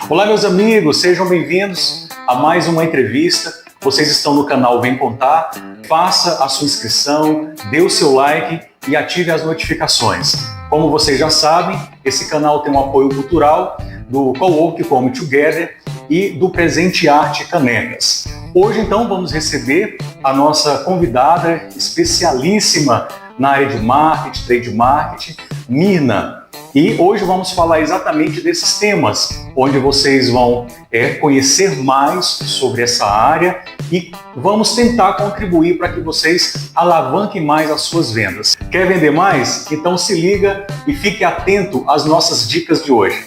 Olá, meus amigos, sejam bem-vindos a mais uma entrevista. Vocês estão no canal Vem Contar, faça a sua inscrição, dê o seu like e ative as notificações. Como vocês já sabem, esse canal tem um apoio cultural do Cowork Come Together e do Presente Arte Canecas. Hoje, então, vamos receber a nossa convidada especialíssima na área de marketing, trade marketing, Mirna. E hoje vamos falar exatamente desses temas, onde vocês vão conhecer mais sobre essa área e vamos tentar contribuir para que vocês alavanquem mais as suas vendas. Quer vender mais? Então se liga e fique atento às nossas dicas de hoje.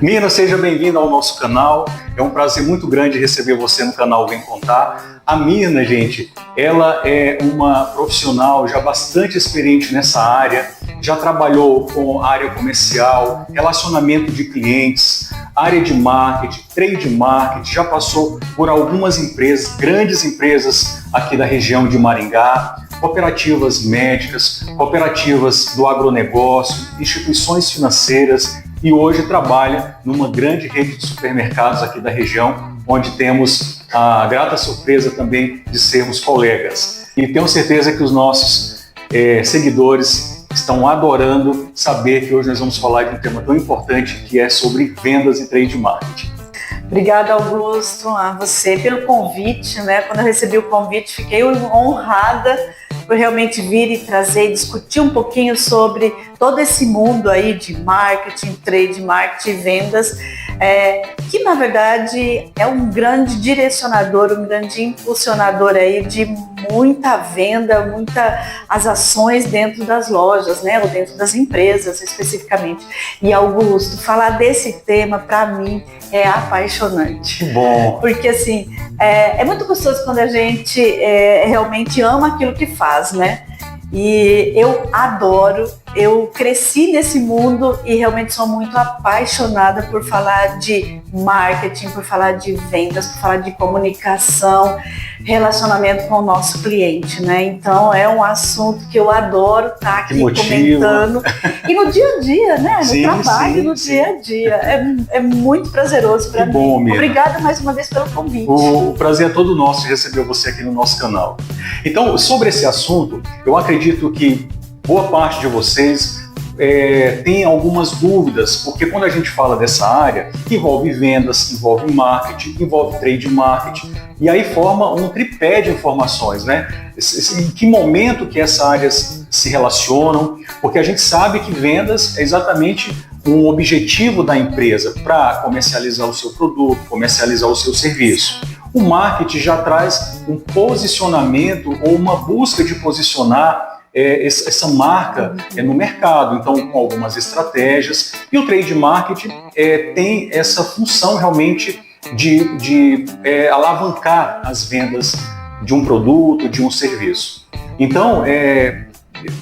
Mirna, seja bem-vinda ao nosso canal. É um prazer muito grande receber você no canal Vem Contar. A Mirna, gente, ela é uma profissional já bastante experiente nessa área, já trabalhou com área comercial, relacionamento de clientes, área de marketing, trade marketing, já passou por algumas empresas, grandes empresas aqui da região de Maringá, cooperativas médicas, cooperativas do agronegócio, instituições financeiras, e hoje trabalha numa grande rede de supermercados aqui da região, onde temos a grata surpresa também de sermos colegas. E tenho certeza que os nossos seguidores estão adorando saber que hoje nós vamos falar de um tema tão importante que é sobre vendas e trade marketing. Obrigada, Augusto, a você pelo convite, né? Quando eu recebi o convite, fiquei honrada por realmente vir e trazer e discutir um pouquinho sobre todo esse mundo aí de marketing, trade marketing e vendas, que na verdade é um grande direcionador, um grande impulsionador aí de muita venda, as ações dentro das lojas, né, ou dentro das empresas especificamente. E Augusto, falar desse tema para mim é apaixonante. Que bom! Porque assim, é muito gostoso quando a gente realmente ama aquilo que faz, né? E eu adoro, eu cresci nesse mundo e realmente sou muito apaixonada por falar de marketing, por falar de vendas, por falar de comunicação, relacionamento com o nosso cliente, né? Então é um assunto que eu adoro estar aqui comentando. E no dia a dia, né? No trabalho, no dia a dia. É muito prazeroso para mim. Bom, Mirna. Obrigada mais uma vez pelo convite. O prazer é todo nosso de receber você aqui no nosso canal. Então, sobre esse assunto, eu acredito que boa parte de vocês tem algumas dúvidas, porque quando a gente fala dessa área, envolve vendas, envolve marketing, envolve trade marketing, e aí forma um tripé de informações, né? Em que momento que essas áreas se relacionam, porque a gente sabe que vendas é exatamente um objetivo da empresa para comercializar o seu produto, comercializar o seu serviço. O marketing já traz um posicionamento ou uma busca de posicionar essa marca no mercado, então com algumas estratégias, e o trade marketing tem essa função realmente de alavancar as vendas de um produto, de um serviço. Então,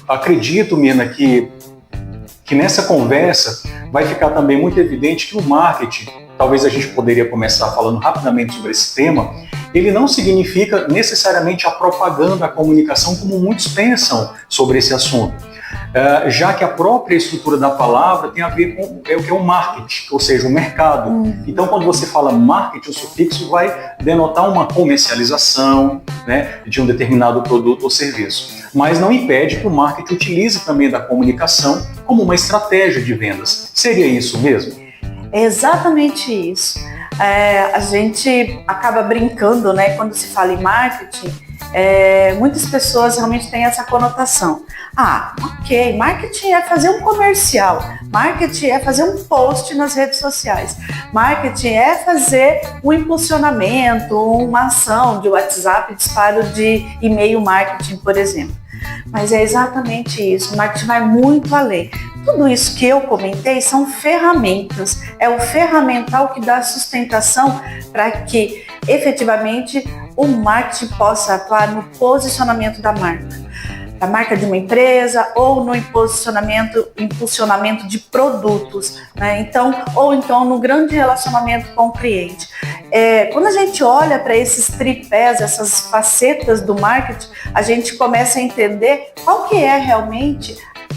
acredito, Mirna, que nessa conversa vai ficar também muito evidente que o marketing, talvez a gente poderia começar falando rapidamente sobre esse tema, ele não significa necessariamente a propaganda, a comunicação, como muitos pensam sobre esse assunto. Já que a própria estrutura da palavra tem a ver com o que é o marketing, ou seja, o mercado. Então, quando você fala marketing, o sufixo vai denotar uma comercialização, né, de um determinado produto ou serviço. Mas não impede que o marketing utilize também da comunicação como uma estratégia de vendas. Seria isso mesmo? É exatamente isso. A gente acaba brincando, né? Quando se fala em marketing, muitas pessoas realmente têm essa conotação. Ok, marketing é fazer um comercial, marketing é fazer um post nas redes sociais, marketing é fazer um impulsionamento, uma ação de WhatsApp, disparo de e-mail marketing, por exemplo. Mas é exatamente isso, o marketing vai muito além. Tudo isso que eu comentei são ferramentas, é o ferramental que dá sustentação para que efetivamente o marketing possa atuar no posicionamento da marca de uma empresa ou no impulsionamento de produtos, né? Então no grande relacionamento com o cliente. Quando a gente olha para esses tripés, essas facetas do marketing, a gente começa a entender qual que é realmente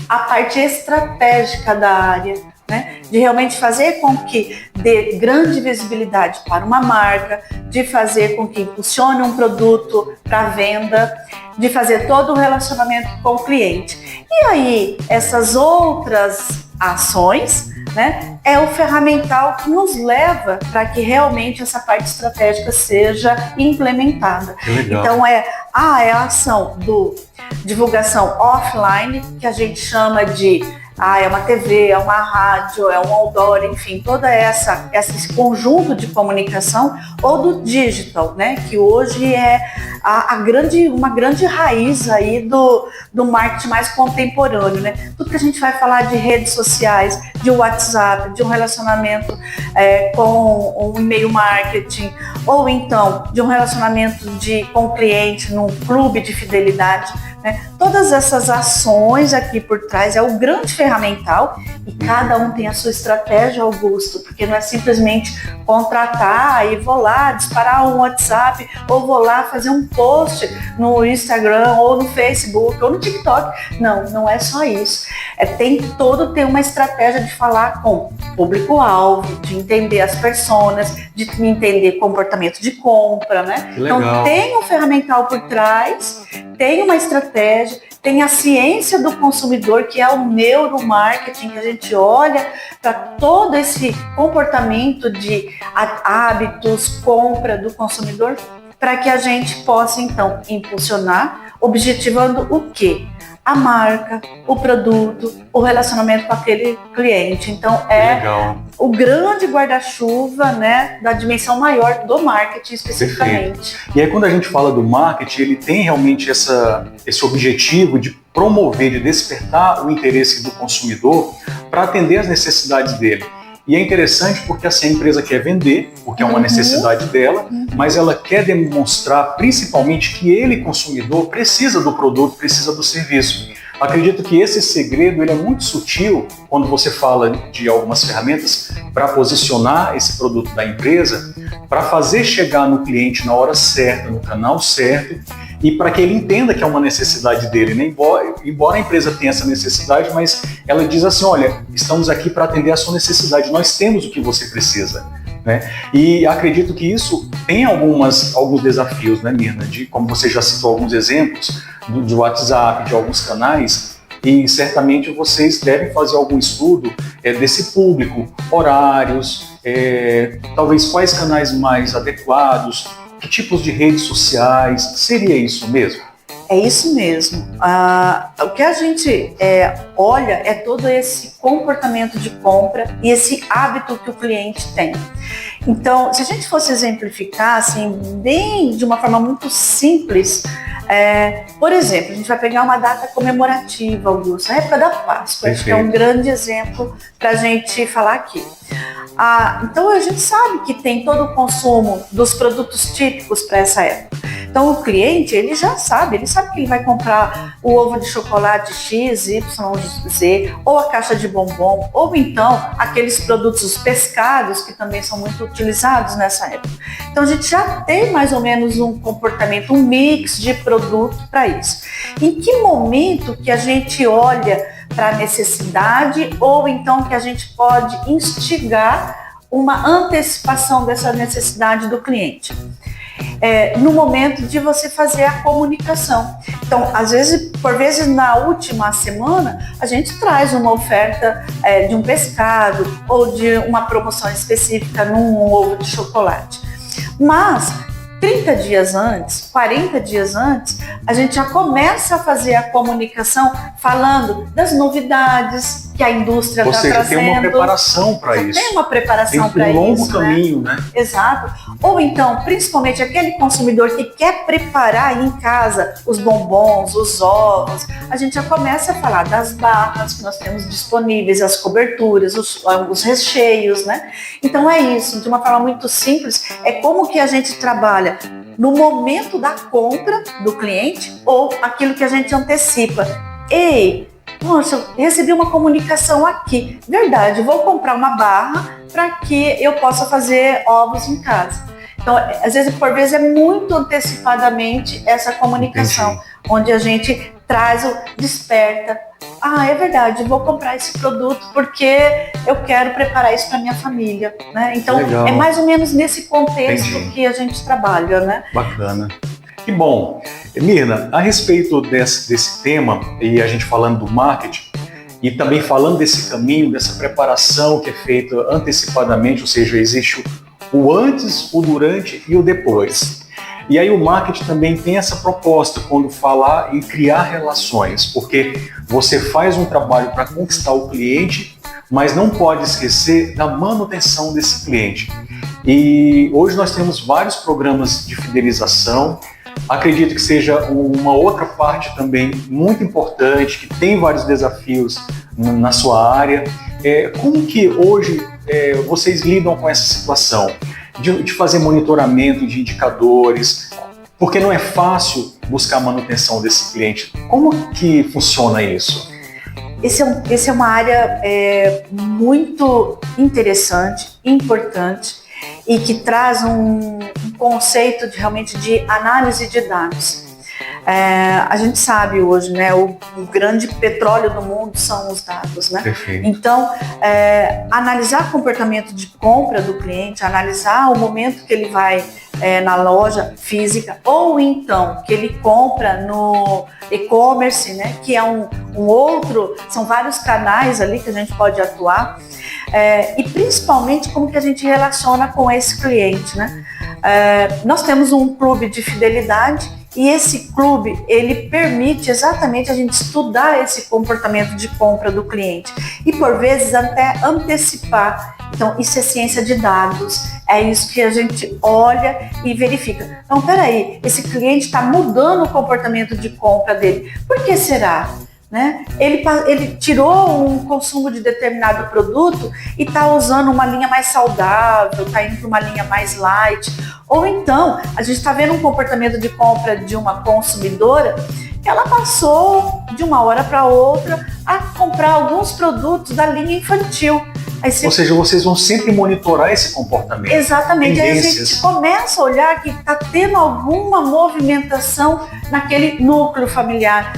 a parte estratégica da área, né? De realmente fazer com que dê grande visibilidade para uma marca, de fazer com que impulsione um produto para venda, de fazer todo o relacionamento com o cliente. E aí, essas outras ações, né, é o ferramental que nos leva para que realmente essa parte estratégica seja implementada. Então é a ação do divulgação offline, que a gente chama de é uma TV, é uma rádio, é um outdoor, enfim, toda esse conjunto de comunicação, ou do digital, né, que hoje é uma grande raiz aí do marketing mais contemporâneo, né? Tudo que a gente vai falar de redes sociais, de WhatsApp, de um relacionamento com um e-mail marketing, ou então de um relacionamento com o cliente num clube de fidelidade, né? Todas essas ações aqui por trás é o grande ferramental e cada um tem a sua estratégia, Augusto, porque não é simplesmente contratar e vou lá disparar um WhatsApp ou vou lá fazer um post no Instagram ou no Facebook ou no TikTok. Não é só isso. Tem uma estratégia de falar com o público-alvo, de entender as personas, de entender comportamento de compra, né? Então tem um ferramental por trás, tem uma estratégia, tem a ciência do consumidor, que é o neuromarketing, que a gente olha para todo esse comportamento de hábitos, compra do consumidor, para que a gente possa, então, impulsionar, objetivando o quê? A marca, o produto, o relacionamento com aquele cliente. Então, o grande guarda-chuva, né, da dimensão maior do marketing especificamente. Perfeito. E aí, quando a gente fala do marketing, ele tem realmente esse objetivo de promover, de despertar o interesse do consumidor para atender às necessidades dele. E é interessante porque assim, a empresa quer vender, porque é uma necessidade dela, mas ela quer demonstrar principalmente que ele, consumidor, precisa do produto, precisa do serviço. Acredito que esse segredo ele é muito sutil quando você fala de algumas ferramentas para posicionar esse produto da empresa, para fazer chegar no cliente na hora certa, no canal certo, e para que ele entenda que é uma necessidade dele, né? Embora a empresa tenha essa necessidade, mas ela diz assim, olha, estamos aqui para atender a sua necessidade, nós temos o que você precisa. Né? E acredito que isso tem alguns desafios, né, Mirna? Como você já citou alguns exemplos de WhatsApp, de alguns canais, e certamente vocês devem fazer algum estudo desse público, horários, talvez quais canais mais adequados, que tipos de redes sociais, seria isso mesmo? É isso mesmo. O que a gente olha é todo esse comportamento de compra e esse hábito que o cliente tem. Então, se a gente fosse exemplificar, assim, bem de uma forma muito simples, por exemplo, a gente vai pegar uma data comemorativa, Augusto, a época da Páscoa, acho que é um grande exemplo para a gente falar aqui. Então, a gente sabe que tem todo o consumo dos produtos típicos para essa época. Então, o cliente, ele já sabe, ele sabe que ele vai comprar o ovo de chocolate X, Y, Z, ou a caixa de bombom, ou então aqueles produtos, os pescados, que também são muito utilizados nessa época. Então, a gente já tem mais ou menos um comportamento, um mix de produto para isso. Em que momento que a gente olha para a necessidade ou então que a gente pode instigar uma antecipação dessa necessidade do cliente? No momento de você fazer a comunicação. Então, por vezes na última semana, a gente traz uma oferta de um pescado ou de uma promoção específica num ovo de chocolate. Mas 30 dias antes, 40 dias antes, a gente já começa a fazer a comunicação falando das novidades que a indústria está trazendo. Ou seja, tem uma preparação para isso. Tem uma preparação para isso. Tem um longo caminho, né? Exato. Ou então, principalmente aquele consumidor que quer preparar em casa os bombons, os ovos, a gente já começa a falar das barras que nós temos disponíveis, as coberturas, os recheios, né? Então é isso, de uma forma muito simples, é como que a gente trabalha no momento da compra do cliente ou aquilo que a gente antecipa. Poxa, eu recebi uma comunicação aqui. Verdade, vou comprar uma barra para que eu possa fazer ovos em casa. Então, às vezes, por vezes, é muito antecipadamente essa comunicação, onde a gente desperta é verdade, vou comprar esse produto porque eu quero preparar isso para minha família, né? Então, legal. É mais ou menos nesse contexto Entendi. que a gente trabalha, né? Bacana. Que bom. Mirna, a respeito desse tema, e a gente falando do marketing, e também falando desse caminho, dessa preparação que é feita antecipadamente, ou seja, existe o antes, o durante e o depois. E aí o marketing também tem essa proposta quando falar em criar relações, porque você faz um trabalho para conquistar o cliente, mas não pode esquecer da manutenção desse cliente. E hoje nós temos vários programas de fidelização. Acredito que seja uma outra parte também muito importante, que tem vários desafios na sua área. Como que hoje vocês lidam com essa situação de fazer monitoramento de indicadores? Porque não é fácil buscar a manutenção desse cliente. Como que funciona isso? Esse é uma área muito interessante, importante, e que traz um conceito realmente de análise de dados. A gente sabe hoje, né, o grande petróleo do mundo são os dados, né? Perfeito. Então, analisar o comportamento de compra do cliente, analisar o momento que ele vai na loja física, ou então que ele compra no e-commerce, né, que é um outro, são vários canais ali que a gente pode atuar, e principalmente como que a gente relaciona com esse cliente, né? Nós temos um clube de fidelidade, e esse clube, ele permite exatamente a gente estudar esse comportamento de compra do cliente e, por vezes, até antecipar. Então, isso é ciência de dados, é isso que a gente olha e verifica. Então, peraí, esse cliente está mudando o comportamento de compra dele. Por que será? Né? Ele tirou um consumo de determinado produto e está usando uma linha mais saudável, está indo para uma linha mais light. Ou então, a gente está vendo um comportamento de compra de uma consumidora que ela passou de uma hora para outra a comprar alguns produtos da linha infantil. Ou seja, vocês vão sempre monitorar esse comportamento. Exatamente. Aí a tendências. gente começa a olhar que está tendo alguma movimentação naquele núcleo familiar,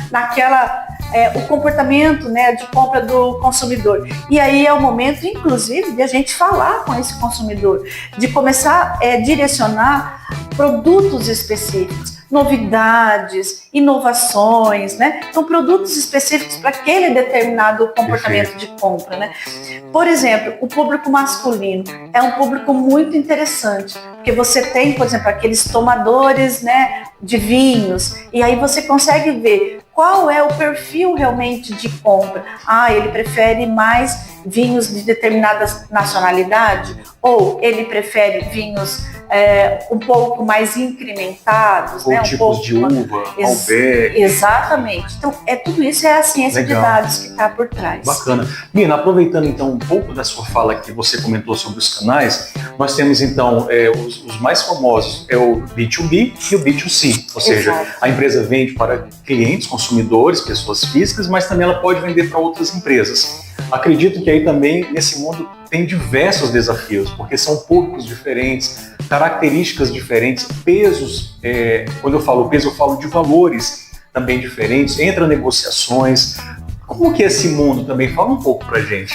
o comportamento, né, de compra do consumidor. E aí é o momento, inclusive, de a gente falar com esse consumidor, de começar a direcionar produtos específicos, novidades, inovações, né? Então, produtos específicos para aquele determinado comportamento de compra, né? Por exemplo, o público masculino é um público muito interessante, porque você tem, por exemplo, aqueles tomadores, né, de vinhos, e aí você consegue ver qual é o perfil realmente de compra. Ele prefere mais vinhos de determinada nacionalidade, ou ele prefere vinhos um pouco mais incrementados, ou né? tipos de uva, Malbec. Exatamente. Então, tudo isso é a ciência de dados que está por trás. Bacana. Mirna, aproveitando então um pouco da sua fala que você comentou sobre os canais, nós temos então os mais famosos, o B2B e o B2C, ou seja, a empresa vende para clientes, consumidores, pessoas físicas, mas também ela pode vender para outras empresas. Acredito que aí também, nesse mundo, tem diversos desafios, porque são públicos diferentes, características diferentes, pesos, quando eu falo peso, eu falo de valores também diferentes, entra negociações. Como que é esse mundo também? Fala um pouco pra gente.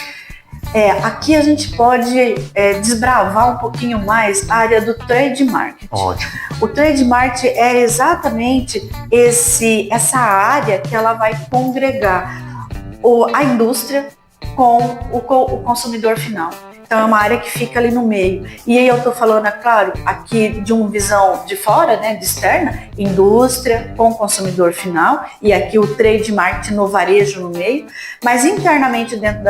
Aqui a gente pode desbravar um pouquinho mais a área do trade marketing. Ótimo. O trade marketing é exatamente essa área que ela vai congregar a indústria com o consumidor final. Então é uma área que fica ali no meio. E aí eu estou falando, claro, aqui de uma visão de fora, né, de externa, indústria com consumidor final, e aqui o trade marketing no varejo no meio, mas internamente dentro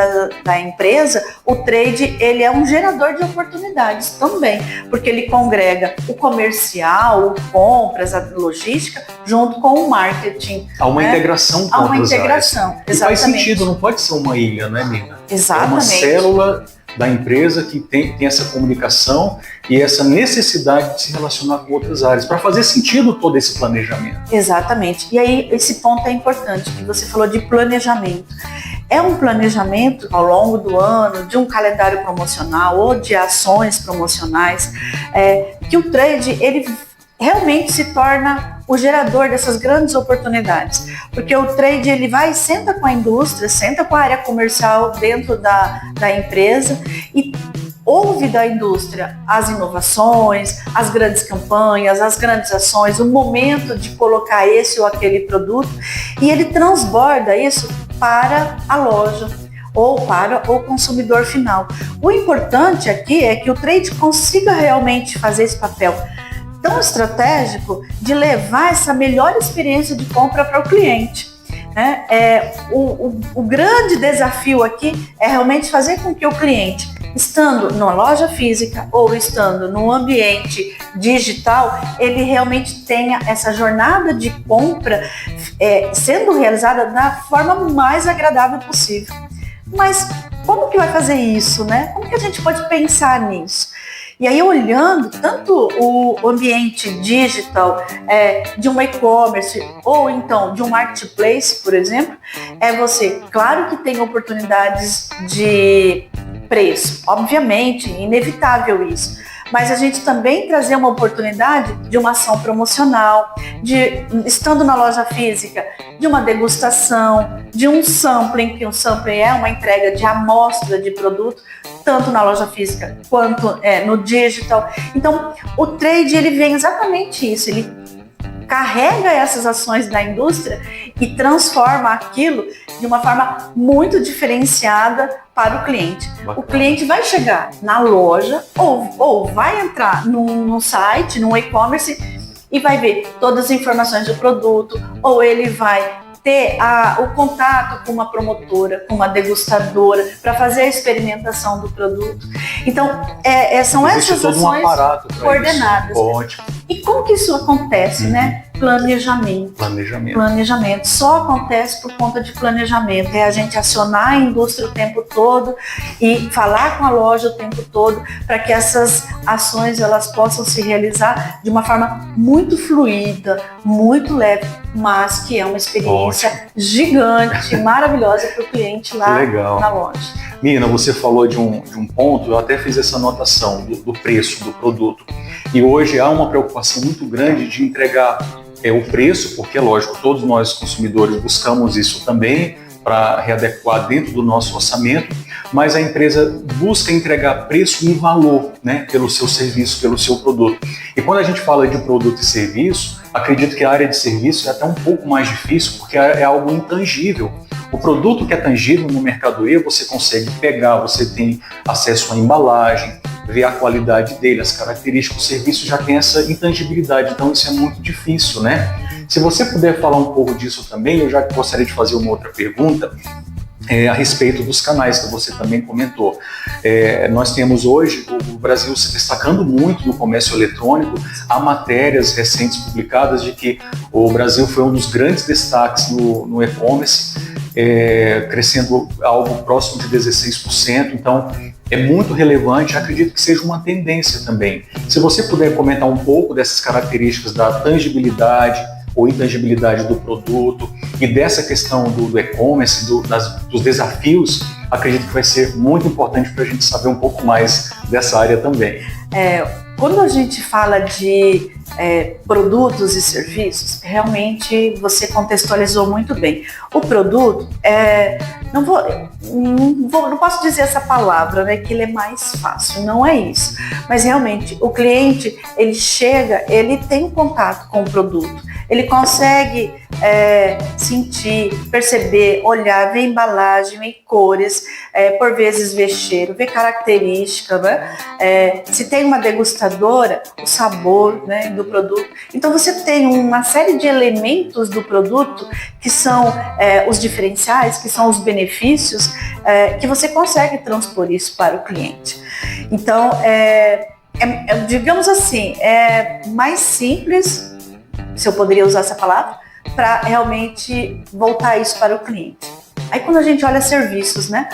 da empresa, o trade ele é um gerador de oportunidades também, porque ele congrega o comercial, o compras, a logística, junto com o marketing. Há uma integração com outras áreas. Exatamente. Faz sentido, não pode ser uma ilha, né, Mirna? Exatamente. É uma célula da empresa que tem essa comunicação e essa necessidade de se relacionar com outras áreas, para fazer sentido todo esse planejamento. Exatamente. E aí esse ponto é importante, que você falou de planejamento. É um planejamento ao longo do ano, de um calendário promocional ou de ações promocionais, que o trade ele realmente se torna o gerador dessas grandes oportunidades. Porque o trade, ele vai e senta com a indústria, senta com a área comercial dentro da empresa e ouve da indústria as inovações, as grandes campanhas, as grandes ações, o momento de colocar esse ou aquele produto, e ele transborda isso para a loja ou para o consumidor final. O importante aqui é que o trade consiga realmente fazer esse papel tão estratégico de levar essa melhor experiência de compra para o cliente. O grande desafio aqui é realmente fazer com que o cliente, estando numa loja física ou estando num ambiente digital, ele realmente tenha essa jornada de compra sendo realizada da forma mais agradável possível. Mas como que vai fazer isso, né? Como que a gente pode pensar nisso? E aí, olhando tanto o ambiente digital de um e-commerce ou então de um marketplace, por exemplo, claro que tem oportunidades de preço, obviamente, inevitável isso, mas a gente também trazer uma oportunidade de uma ação promocional, estando na loja física, de uma degustação, de um sampling, que um sampling é uma entrega de amostra de produto, tanto na loja física quanto no digital. Então, o trade, ele vem exatamente isso, ele carrega essas ações da indústria e transforma aquilo de uma forma muito diferenciada para o cliente. Bacana. O cliente vai chegar na loja ou vai entrar num site, num e-commerce e vai ver todas as informações do produto, ou ele vai ter o contato com uma promotora, com uma degustadora, para fazer a experimentação do produto. Então, são essas ações coordenadas. Ótimo. E como que isso acontece, né? Planejamento. Só acontece por conta de planejamento. É a gente acionar a indústria o tempo todo e falar com a loja o tempo todo para que essas ações elas possam se realizar de uma forma muito fluida, muito leve, mas que é uma experiência gigante, maravilhosa para o cliente lá na loja. Mina, você falou de um ponto, eu até fiz essa anotação do preço do produto. E hoje há uma preocupação muito grande de entregar o preço, porque, lógico, todos nós consumidores buscamos isso também para readequar dentro do nosso orçamento, mas a empresa busca entregar preço e valor, né, pelo seu serviço, pelo seu produto. E quando a gente fala de produto e serviço, acredito que a área de serviço é até um pouco mais difícil, porque é algo intangível. O produto que é tangível no mercado E, você consegue pegar, você tem acesso à embalagem, ver a qualidade dele, as características. O serviço já tem essa intangibilidade, então isso é muito difícil, né? Se você puder falar um pouco disso também, eu já gostaria de fazer uma outra pergunta a respeito dos canais que você também comentou. Nós temos hoje o Brasil se destacando muito no comércio eletrônico. Há matérias recentes publicadas de que o Brasil foi um dos grandes destaques no e-commerce, crescendo algo próximo de 16%, então é muito relevante, acredito que seja uma tendência também. Se você puder comentar um pouco dessas características da tangibilidade ou intangibilidade do produto e dessa questão do e-commerce, dos desafios, acredito que vai ser muito importante para a gente saber um pouco mais dessa área também. Quando a gente fala de produtos e serviços, realmente você contextualizou muito bem. O produto, não posso dizer essa palavra, né, que ele é mais fácil, não é isso. Mas realmente, o cliente, ele chega, ele tem contato com o produto, ele consegue sentir, perceber, olhar, ver embalagem, ver cores, por vezes ver cheiro, ver característica, né? Se tem uma degustadora, o sabor, né, do produto. Então você tem uma série de elementos do produto que são os diferenciais, que são os benefícios, que você consegue transpor isso para o cliente. Então, digamos assim, é mais simples, se eu poderia usar essa palavra, para realmente voltar isso para o cliente. Aí quando a gente olha serviços, né?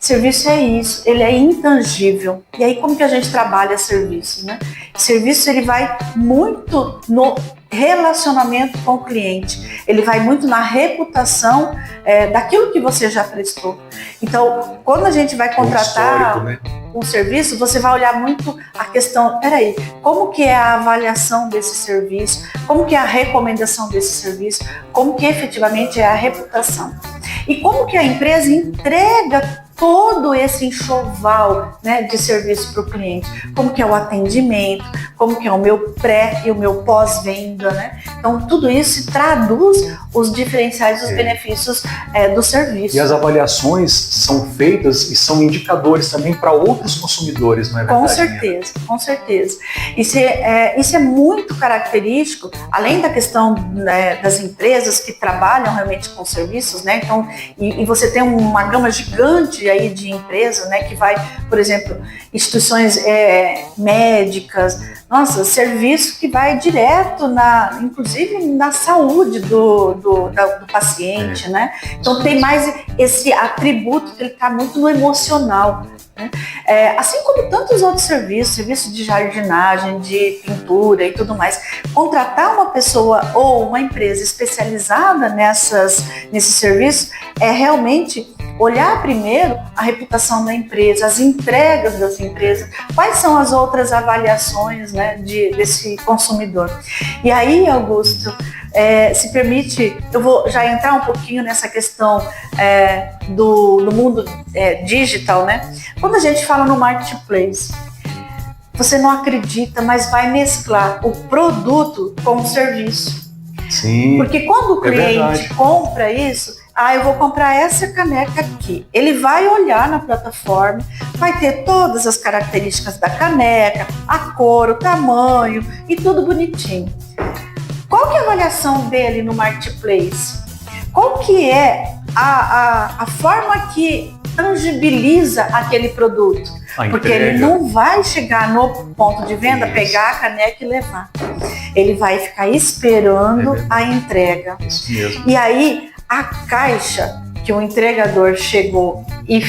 Serviço é isso, ele é intangível. E aí como que a gente trabalha serviços, né? Serviço, ele vai muito no relacionamento com o cliente, ele vai muito na reputação daquilo que você já prestou. Então, quando a gente vai contratar um serviço, você vai olhar muito a questão, peraí, como que é a avaliação desse serviço, como que é a recomendação desse serviço, como que efetivamente é a reputação. E como que a empresa entrega todo esse enxoval, né, de serviço para o cliente, como que é o atendimento, como que é o meu pré e o meu pós-venda, né? Então tudo isso traduz os diferenciais, os benefícios do serviço. E as avaliações são feitas e são indicadores também para outros consumidores, não é verdade? Com certeza, com certeza. Isso é muito característico, além da questão, né, das empresas que trabalham realmente com serviços, né? Então, e você tem uma gama gigante aí de empresas, né, que vai, por exemplo, instituições médicas, nossa, serviço que vai direto inclusive na saúde do paciente, né? Então tem mais esse atributo que ele está muito no emocional, né? Assim como tantos outros serviços de jardinagem, de pintura e tudo mais. Contratar uma pessoa ou uma empresa especializada nesses serviços é realmente olhar primeiro a reputação da empresa, as entregas das empresas, quais são as outras avaliações, né, desse consumidor. E aí, Augusto, se permite, eu vou já entrar um pouquinho nessa questão do mundo digital, né? Quando a gente fala no marketplace, você não acredita, mas vai mesclar o produto com o serviço. Sim. Porque quando o cliente compra isso, eu vou comprar essa caneca aqui. Ele vai olhar na plataforma, vai ter todas as características da caneca, a cor, o tamanho e tudo bonitinho. Qual que é a avaliação dele no marketplace? Qual que é a forma que tangibiliza aquele produto? Porque ele não vai chegar no ponto de venda, pegar a caneca e levar. Ele vai ficar esperando a entrega. Isso mesmo. E aí, a caixa que o entregador chegou e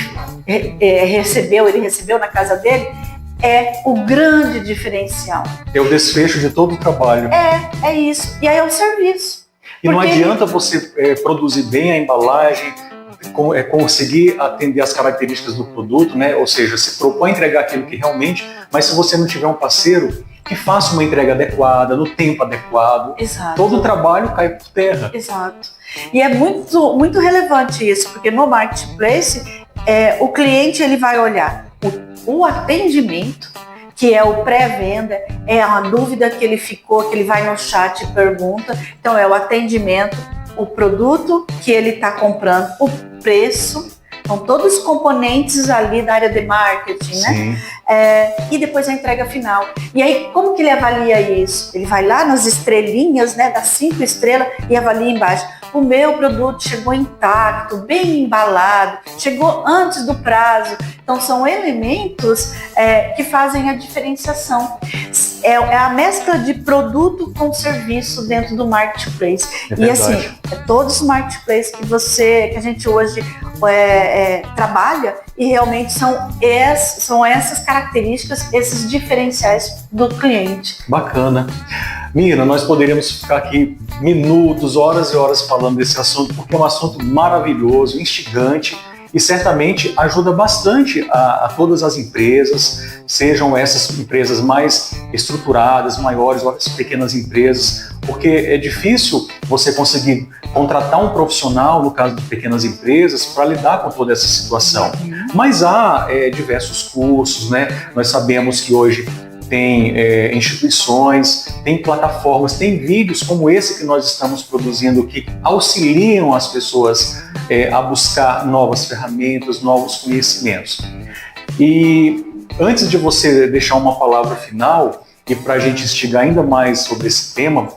ele recebeu na casa dele, é o grande diferencial. É o desfecho de todo o trabalho. É isso. E aí é o serviço. E não adianta você produzir bem a embalagem, conseguir atender as características do produto, né? Ou seja, se propõe a entregar aquilo que realmente, mas se você não tiver um parceiro que faça uma entrega adequada, no tempo adequado, Exato. Todo o trabalho cai por terra. Exato. E é muito, muito relevante isso, porque no marketplace, o cliente ele vai olhar o atendimento, que é o pré-venda, é a dúvida que ele ficou, que ele vai no chat e pergunta. Então, é o atendimento, o produto que ele está comprando, o preço, então todos os componentes ali da área de marketing, né? E depois a entrega final. E aí, como que ele avalia isso? Ele vai lá nas estrelinhas, né, das 5 estrelas e avalia embaixo. O meu produto chegou intacto, bem embalado, chegou antes do prazo. Então, são elementos que fazem a diferenciação. É a mescla de produto com serviço dentro do marketplace. E assim, todos os marketplaces que a gente hoje trabalha, e realmente são essas características, esses diferenciais do cliente. Bacana. Mira, nós poderíamos ficar aqui minutos, horas e horas falando desse assunto, porque é um assunto maravilhoso, instigante, e certamente ajuda bastante a todas as empresas, sejam essas empresas mais estruturadas, maiores ou as pequenas empresas, porque é difícil você conseguir contratar um profissional, no caso de pequenas empresas, para lidar com toda essa situação. Mas há diversos cursos, né? Nós sabemos que hoje tem instituições, tem plataformas, tem vídeos como esse que nós estamos produzindo que auxiliam as pessoas a buscar novas ferramentas, novos conhecimentos. E antes de você deixar uma palavra final e para a gente instigar ainda mais sobre esse tema,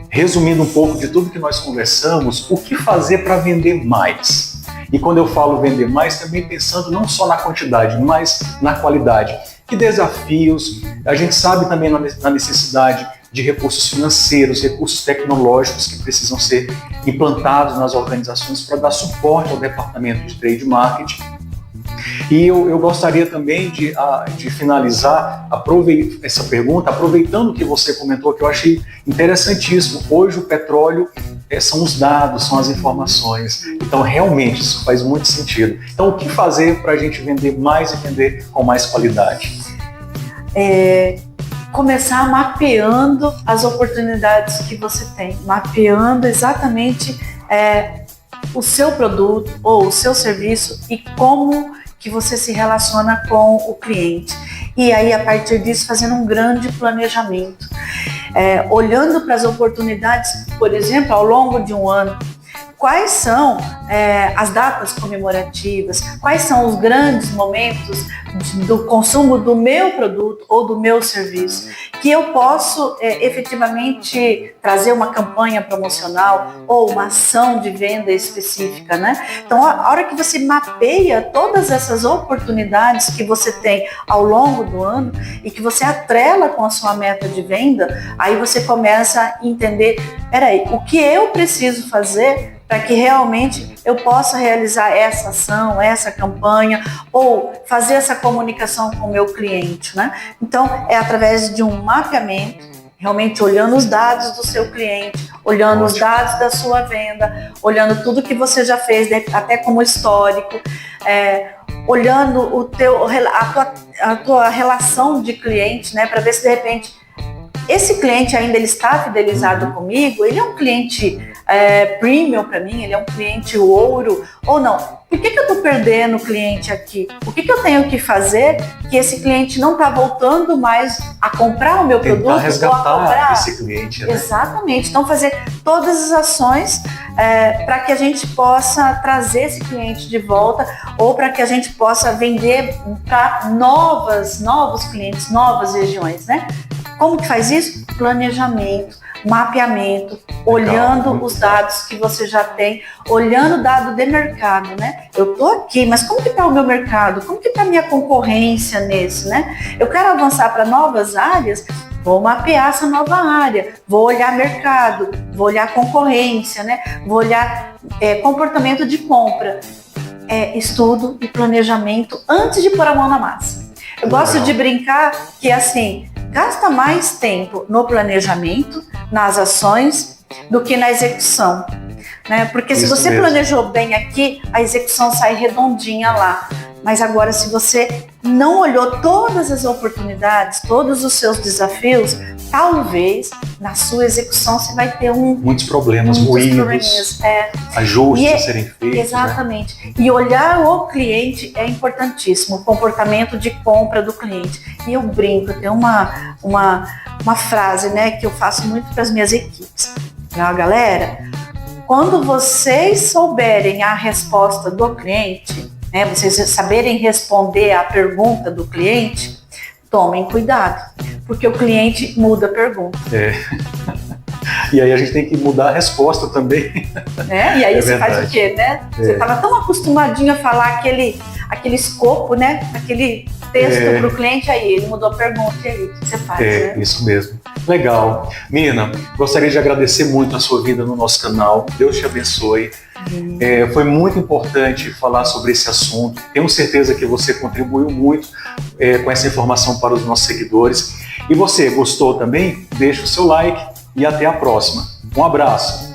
resumindo um pouco de tudo que nós conversamos, o que fazer para vender mais? E quando eu falo vender mais, também pensando não só na quantidade, mas na qualidade. Que desafios, a gente sabe também na necessidade de recursos financeiros, recursos tecnológicos que precisam ser implantados nas organizações para dar suporte ao departamento de trade marketing. E eu gostaria também de finalizar essa pergunta, aproveitando o que você comentou, que eu achei interessantíssimo. Hoje o petróleo são os dados, são as informações. Então, realmente, isso faz muito sentido. Então, o que fazer para a gente vender mais e vender com mais qualidade? Começar mapeando as oportunidades que você tem, mapeando exatamente o seu produto ou o seu serviço e como que você se relaciona com o cliente. E aí, a partir disso, fazendo um grande planejamento. Olhando para as oportunidades, por exemplo, ao longo de um ano, quais são as datas comemorativas, quais são os grandes momentos do consumo do meu produto ou do meu serviço, que eu posso efetivamente trazer uma campanha promocional ou uma ação de venda específica, né? Então, a hora que você mapeia todas essas oportunidades que você tem ao longo do ano e que você atrela com a sua meta de venda, aí você começa a entender, peraí, o que eu preciso fazer para que realmente eu possa realizar essa ação, essa campanha ou fazer essa comunicação com o meu cliente, né? Então, é através de um mapeamento, realmente olhando os dados do seu cliente, olhando os dados da sua venda, olhando tudo que você já fez, até como histórico, olhando a tua relação de cliente, né? Para ver se de repente esse cliente ainda ele está fidelizado comigo, ele é um cliente premium para mim, ele é um cliente ouro ou não? Por que eu estou perdendo o cliente aqui? O que eu tenho que fazer que esse cliente não está voltando mais a comprar o meu produto ou a comprar esse cliente, né? Exatamente. Então, fazer todas as ações para que a gente possa trazer esse cliente de volta ou para que a gente possa vender para novos clientes, novas regiões, né? Como que faz isso? Planejamento, mapeamento, olhando os dados que você já tem, olhando o dado de mercado, né? Eu tô aqui, mas como que está o meu mercado? Como que está a minha concorrência nesse, né? Eu quero avançar para novas áreas, vou mapear essa nova área, vou olhar mercado, vou olhar concorrência, né? Vou olhar comportamento de compra, estudo e planejamento antes de pôr a mão na massa. Eu gosto de brincar que assim, gasta mais tempo no planejamento, nas ações, do que na execução, né? Porque se você planejou bem aqui, a execução sai redondinha lá. Mas agora, se você não olhou todas as oportunidades, todos os seus desafios, talvez na sua execução você vai ter muitos problemas, ruídos, ajustes a serem feitos. Exatamente. Né? E olhar o cliente é importantíssimo, o comportamento de compra do cliente. E eu brinco, eu tenho uma frase, né, que eu faço muito para as minhas equipes. Galera, quando vocês souberem a resposta do cliente, né, vocês saberem responder à pergunta do cliente, tomem cuidado, porque o cliente muda a pergunta. E aí a gente tem que mudar a resposta também. E aí você faz o quê, né? Você estava tão acostumadinho a falar aquele escopo, né? Aquele texto para o cliente, aí ele mudou a pergunta, e aí o que você faz? Né? Isso mesmo. Legal. Mina, gostaria de agradecer muito a sua vida no nosso canal. Deus te abençoe. Foi muito importante falar sobre esse assunto. Tenho certeza que você contribuiu muito com essa informação para os nossos seguidores. E você gostou também? Deixa o seu like e até a próxima. Um abraço.